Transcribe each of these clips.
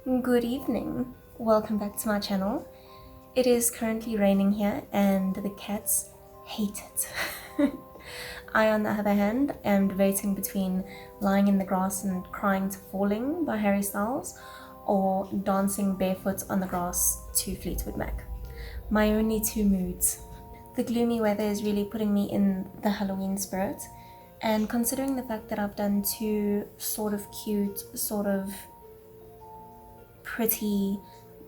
Good evening. Welcome back to my channel. It is currently raining here and the cats hate it. I, on the other hand, am debating between lying in the grass and crying to Falling by Harry Styles or dancing barefoot on the grass to Fleetwood Mac. My only two moods. The gloomy weather is really putting me in the Halloween spirit, and considering the fact that I've done two sort of cute, sort of pretty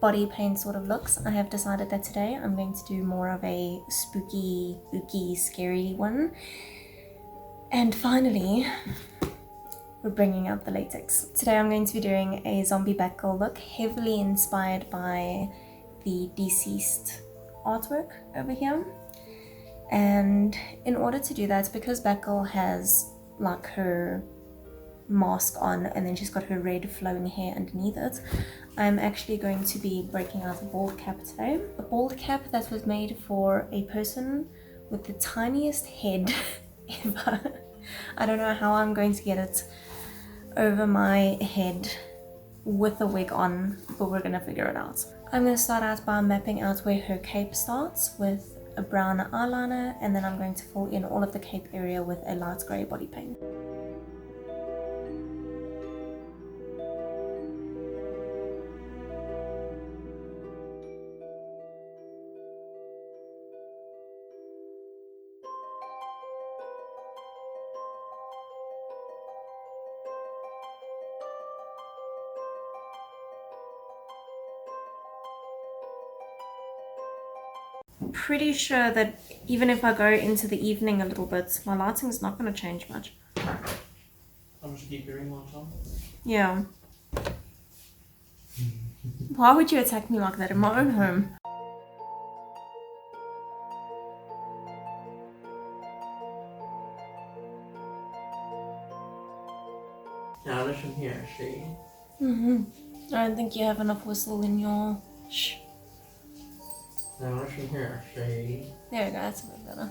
body paint sort of looks, I have decided that today I'm going to do more of a spooky, spooky, scary one. And finally, we're bringing out the latex. Today I'm going to be doing a zombie Batgirl look, heavily inspired by the deceased artwork over here. And in order to do that, because Batgirl has like her mask on and then she's got her red flowing hair underneath it, I'm actually going to be breaking out a bald cap today. A bald cap that was made for a person with the tiniest head ever. I don't know how I'm going to get it over my head with a wig on, but we're gonna figure it out. I'm gonna start out by mapping out where her cape starts with a brown eyeliner, and then I'm going to fill in all of the cape area with a light grey body paint. Pretty sure that even if I go into the evening a little bit, my lighting is not going to change much. I'm just keep your ring light on. Yeah. Why would you attack me like that in my own home? Now listen here, see? I don't think you have enough whistle in your... Shh. Now listen here, see? There we go, that's a bit better.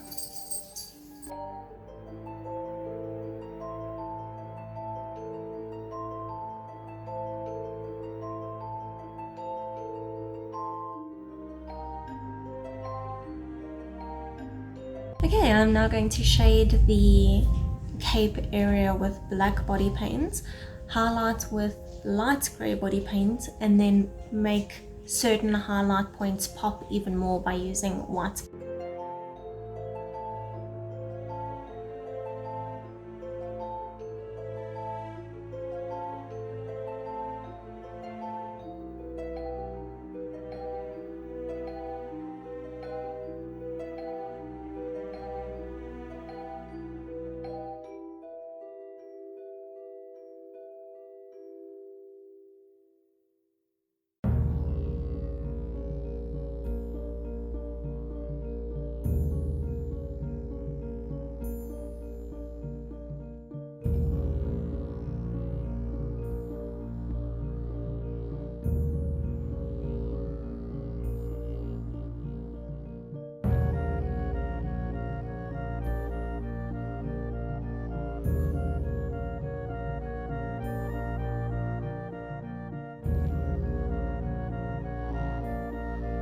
Okay, I'm now going to shade the cape area with black body paint, highlight with light grey body paint, and then make certain highlight points pop even more by using white.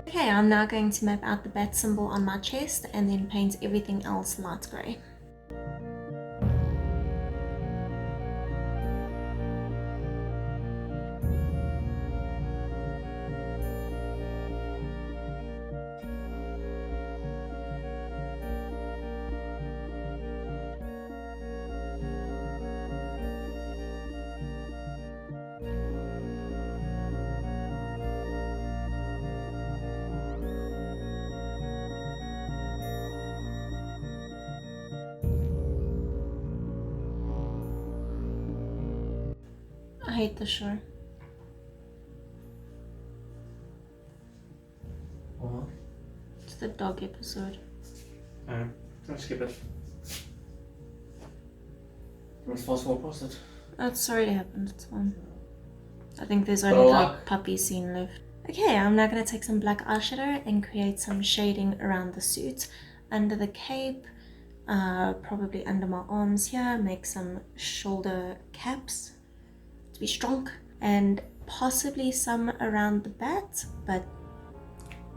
Okay, I'm now going to map out the bat symbol on my chest and then paint everything else light grey. I hate this show. What? It's the dog episode. Let's skip it. Let's fast forward past it. That's already happened, it's fine. I think there's only the puppy scene left. Okay, I'm now going to take some black eyeshadow and create some shading around the suit, under the cape, probably under my arms here, make some shoulder caps to be strong. And possibly some around the bat, but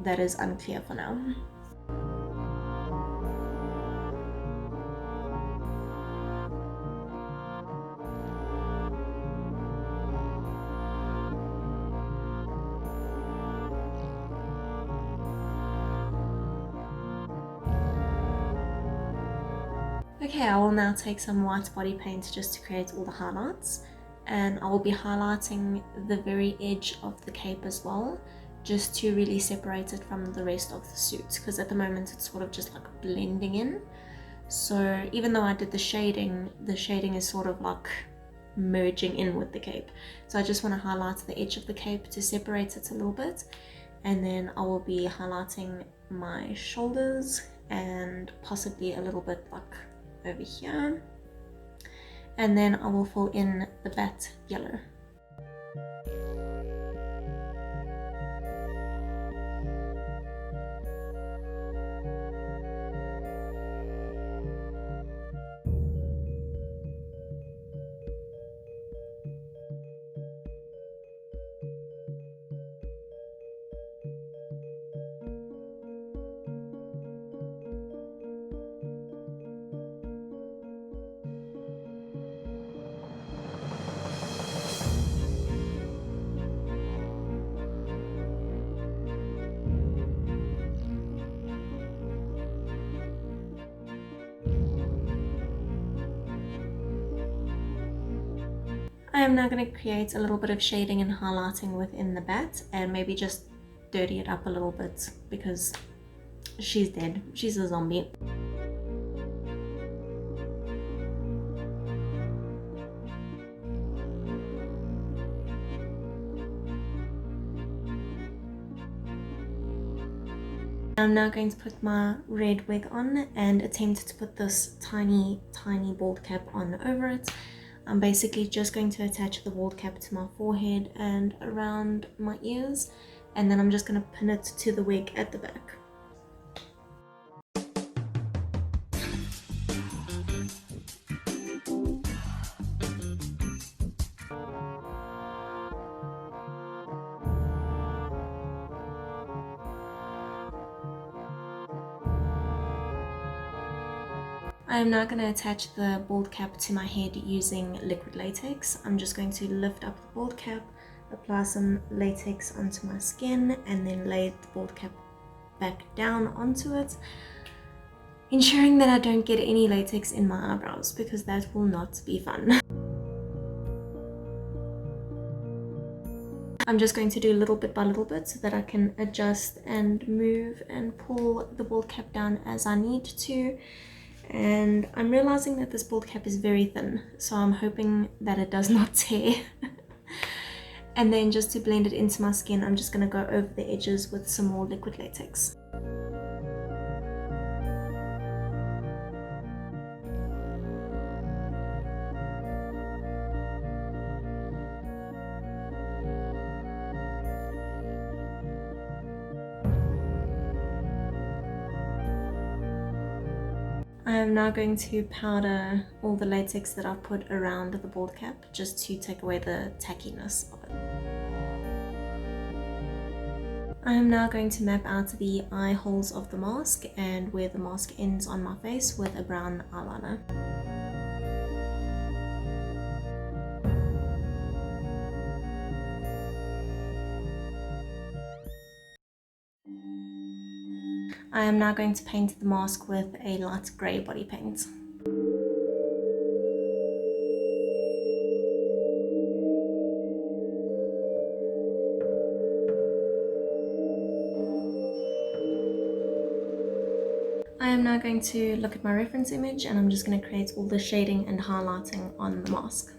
that is unclear for now. Okay, I will now take some white body paint just to create all the highlights, and I will be highlighting the very edge of the cape as well, just to really separate it from the rest of the suit, because at the moment it's sort of just like blending in. So even though I did the shading is sort of like merging in with the cape. So I just want to highlight the edge of the cape to separate it a little bit, and then I will be highlighting my shoulders and possibly a little bit like over here, and then I will fill in the bat yellow. I am now going to create a little bit of shading and highlighting within the bat, and maybe just dirty it up a little bit because she's dead. She's a zombie. I'm now going to put my red wig on and attempt to put this tiny bald cap on over it. I'm basically just going to attach the bald cap to my forehead and around my ears, and then I'm just going to pin it to the wig at the back. I am now going to attach the bald cap to my head using liquid latex. I'm just going to lift up the bald cap, apply some latex onto my skin, and then lay the bald cap back down onto it, ensuring that I don't get any latex in my eyebrows, because that will not be fun. I'm just going to do little bit by little bit so that I can adjust and move and pull the bald cap down as I need to. And I'm realizing that this bald cap is very thin, so I'm hoping that it does not tear. And then just to blend it into my skin, I'm just going to go over the edges with some more liquid latex. I am now going to powder all the latex that I've put around the bald cap, just to take away the tackiness of it. I am now going to map out the eye holes of the mask and where the mask ends on my face with a brown eyeliner. I am now going to paint the mask with a light grey body paint. I am now going to look at my reference image, and I'm just going to create all the shading and highlighting on the mask.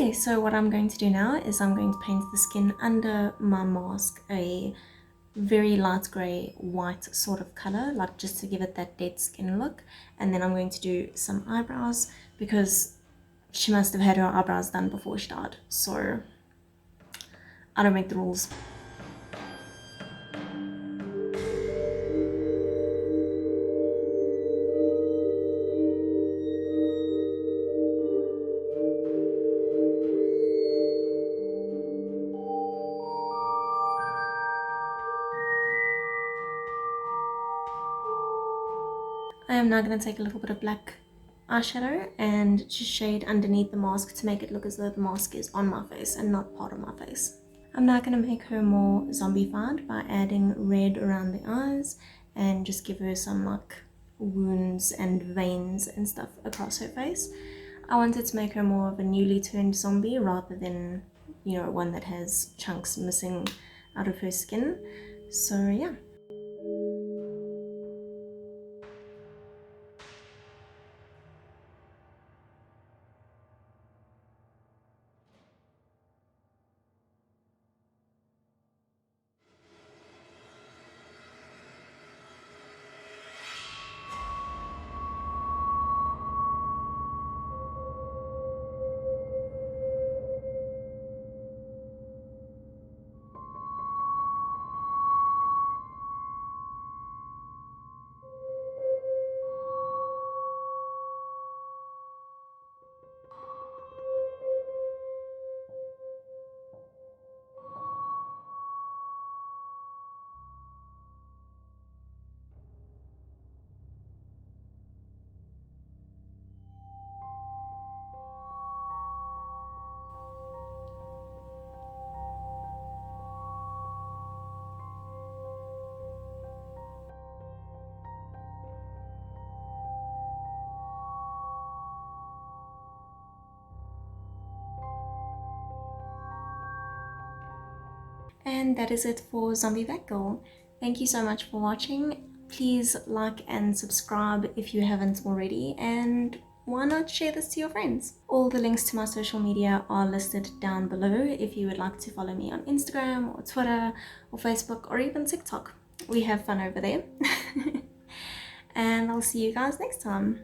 Okay, so what I'm going to do now is I'm going to paint the skin under my mask a very light grey white sort of color, like just to give it that dead skin look. And then I'm going to do some eyebrows because she must have had her eyebrows done before she died, so I don't make the rules. I am now going to take a little bit of black eyeshadow and just shade underneath the mask to make it look as though the mask is on my face and not part of my face. I'm now going to make her more zombified by adding red around the eyes and just give her some like wounds and veins and stuff across her face. I wanted to make her more of a newly turned zombie rather than, you know, one that has chunks missing out of her skin. So yeah. And that is it for Zombie Batgirl. Thank you so much for watching. Please like and subscribe if you haven't already, and why not share this to your friends? All the links to my social media are listed down below if you would like to follow me on Instagram or Twitter or Facebook or even TikTok. We have fun over there. And I'll see you guys next time.